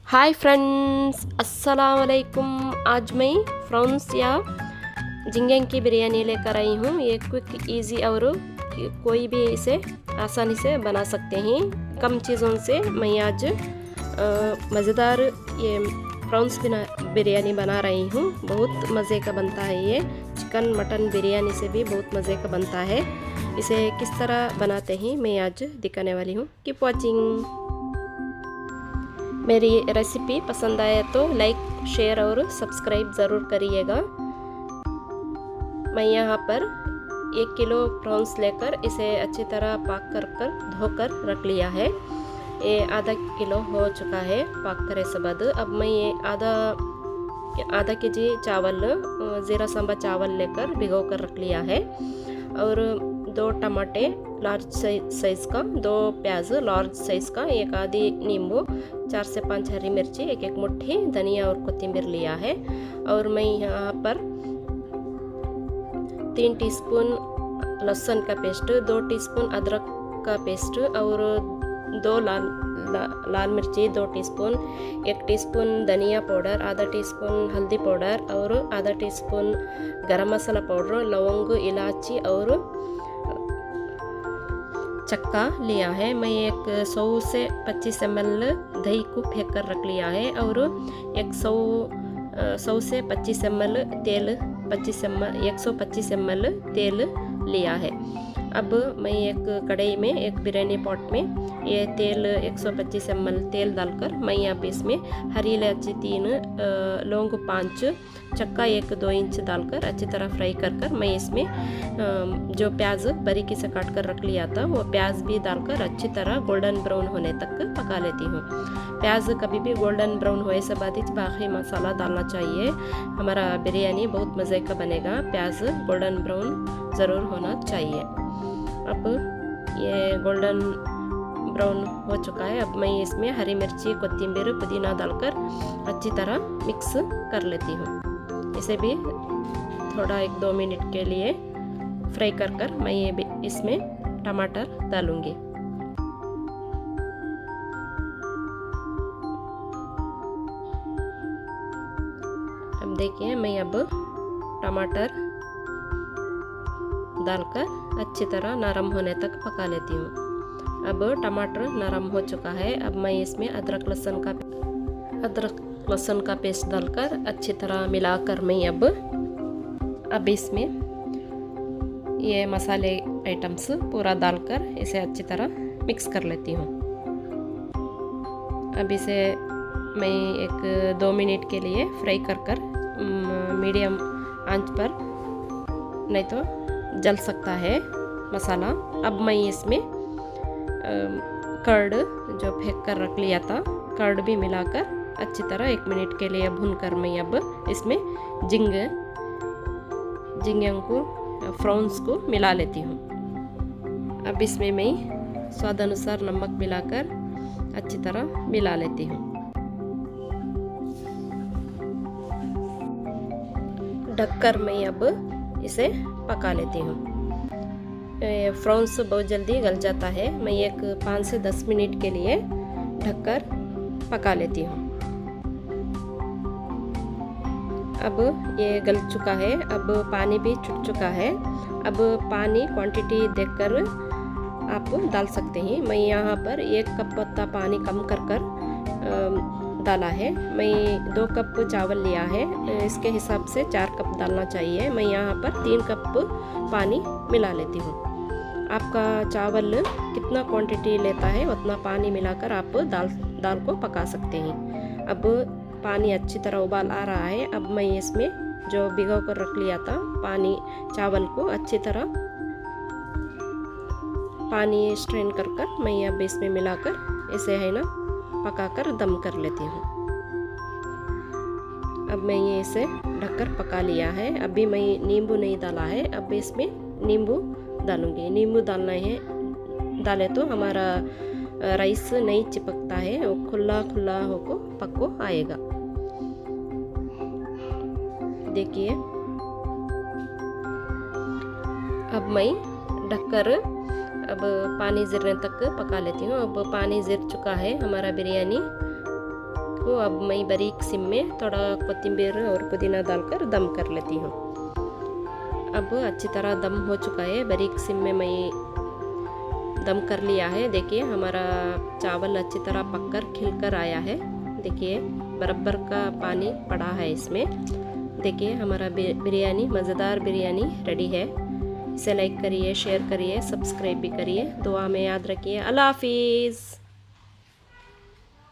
Hi friends, अस्सलाम वालेकुम। आज मैं फ्रांस या झींगे की बिरयानी लेकर आई हूँ। ये क्विक इजी और कोई भी इसे आसानी से बना सकते हैं। कम चीज़ों से मैं आज मज़ेदार ये प्रॉन्स बिरयानी बना रही हूँ। बहुत मज़े का बनता है। ये चिकन मटन बिरयानी से भी बहुत मज़े का बनता है। इसे किस तरह बनाते हैं मैं आज दिखाने वाली हूँ। Keep watching. मेरी रेसिपी पसंद आए तो लाइक शेयर और सब्सक्राइब ज़रूर करिएगा। मैं यहाँ पर 1 किलो प्रॉन्स लेकर इसे अच्छी तरह पाक कर धोकर रख लिया है। ये आधा किलो हो चुका है पाक करे से बाद। अब मैं ये आधा केजी चावल ज़ीरा सांबा चावल लेकर भिगो कर रख लिया है। और 2 टमाटे लार्ज साइज़ का, 2 प्याज लार्ज साइज़ का, एक आधी नींबू, 4 से 5 हरी मिर्ची, एक मुट्ठी धनिया और कोथिंबीर लिया है। और मैं यहाँ पर 3 टीस्पून लहसुन का पेस्ट, 2 टीस्पून अदरक का पेस्ट और 2 लाल मिर्ची 2 टीस्पून, 1 टीस्पून धनिया पाउडर, आधा टीस्पून हल्दी पाउडर और आधा टीस्पून गरम मसाला पाउडर, लौंग, इलायची और चक्का लिया है। मैं एक 100 से 25 ml दही को फेंक कर रख लिया है और 100 से 25 ml तेल 125 ml तेल लिया है। अब मैं एक कढ़ाई में, एक बिरयानी पॉट में ये तेल 125 ml तेल डालकर मैं अब इसमें हरी इलायची 3, लौंग 5, चक्का 1-2 इंच डालकर अच्छी तरह फ्राई कर मैं इसमें जो प्याज बारीकी से काट कर रख लिया था वो प्याज भी डालकर अच्छी तरह गोल्डन ब्राउन होने तक पका लेती हूँ। प्याज कभी भी गोल्डन ब्राउन होने से बाद बाकी मसाला डालना चाहिए। हमारा बिरयानी बहुत मज़े का बनेगा। प्याज गोल्डन ब्राउन ज़रूर होना चाहिए। अब ये गोल्डन ब्राउन हो चुका है। अब मैं इसमें हरी मिर्ची, कोथिंबीर, पुदीना डालकर अच्छी तरह मिक्स कर लेती हूँ। इसे भी थोड़ा 1-2 मिनट के लिए फ्राई कर मैं ये भी इसमें टमाटर डालूँगी। अब देखिए मैं अब टमाटर डालकर अच्छी तरह नरम होने तक पका लेती हूँ। अब टमाटर नरम हो चुका है। अब मैं इसमें अदरक लहसुन का पेस्ट डालकर अच्छी तरह मिलाकर मैं अब इसमें ये मसाले आइटम्स पूरा डालकर इसे अच्छी तरह मिक्स कर लेती हूँ। अब इसे मैं 1-2 मिनट के लिए फ्राई कर मीडियम आंच पर, नहीं तो जल सकता है मसाला। अब मैं इसमें कर्ड जो फेंक कर रख लिया था कर्ड भी मिलाकर अच्छी तरह 1 मिनट के लिए भूनकर मैं अब इसमें झींगे को प्रॉन्स को मिला लेती हूँ। अब इसमें मैं स्वाद अनुसार नमक मिलाकर अच्छी तरह मिला लेती हूँ। ढककर मैं अब इसे पका लेती हूँ। प्रॉन्स बहुत जल्दी गल जाता है। मैं 5 से 10 मिनट के लिए ढककर पका लेती हूँ। अब ये गल चुका है। अब पानी भी छूट चुका है। अब पानी क्वांटिटी देखकर आप डाल सकते हैं। मैं यहाँ पर 1 कप पत्ता पानी कम कर डाला है। मैं 2 कप चावल लिया है, इसके हिसाब से 4 कप डालना चाहिए। मैं यहाँ पर 3 कप पानी मिला लेती हूँ। आपका चावल कितना क्वांटिटी लेता है उतना पानी मिलाकर आप दाल को पका सकते हैं। अब पानी अच्छी तरह उबाल आ रहा है। अब मैं इसमें जो भिगो कर रख लिया था चावल को अच्छी तरह पानी स्ट्रेन कर मैं अब इसमें मिलाकर इसे है ना पकाकर दम कर लेती हूँ। अब मैं ये इसे ढककर पका लिया है। अभी मैं नींबू नहीं डाला है। अब इसमें नींबू डालूंगी। नींबू डाले तो हमारा राइस नहीं चिपकता है, वो खुला खुला होकर पको आएगा। देखिए अब मैं ढककर अब पानी गिरने तक पका लेती हूँ। अब पानी गिर चुका है। हमारा बिरयानी को अब मैं बारीक सिम में थोड़ा कोथिंबीर और पुदीना डालकर दम कर लेती हूँ। अब अच्छी तरह दम हो चुका है, बारीक सिम में मैं दम कर लिया है। देखिए हमारा चावल अच्छी तरह पककर खिलकर आया है। देखिए बराबर का पानी पड़ा है इसमें। देखिए हमारा बिरयानी, मज़ेदार बिरयानी रेडी है। इसे लाइक करिए, शेयर करिए, सब्सक्राइब भी करिए। दुआ में याद रखिए। अल्लाह हाफिज़।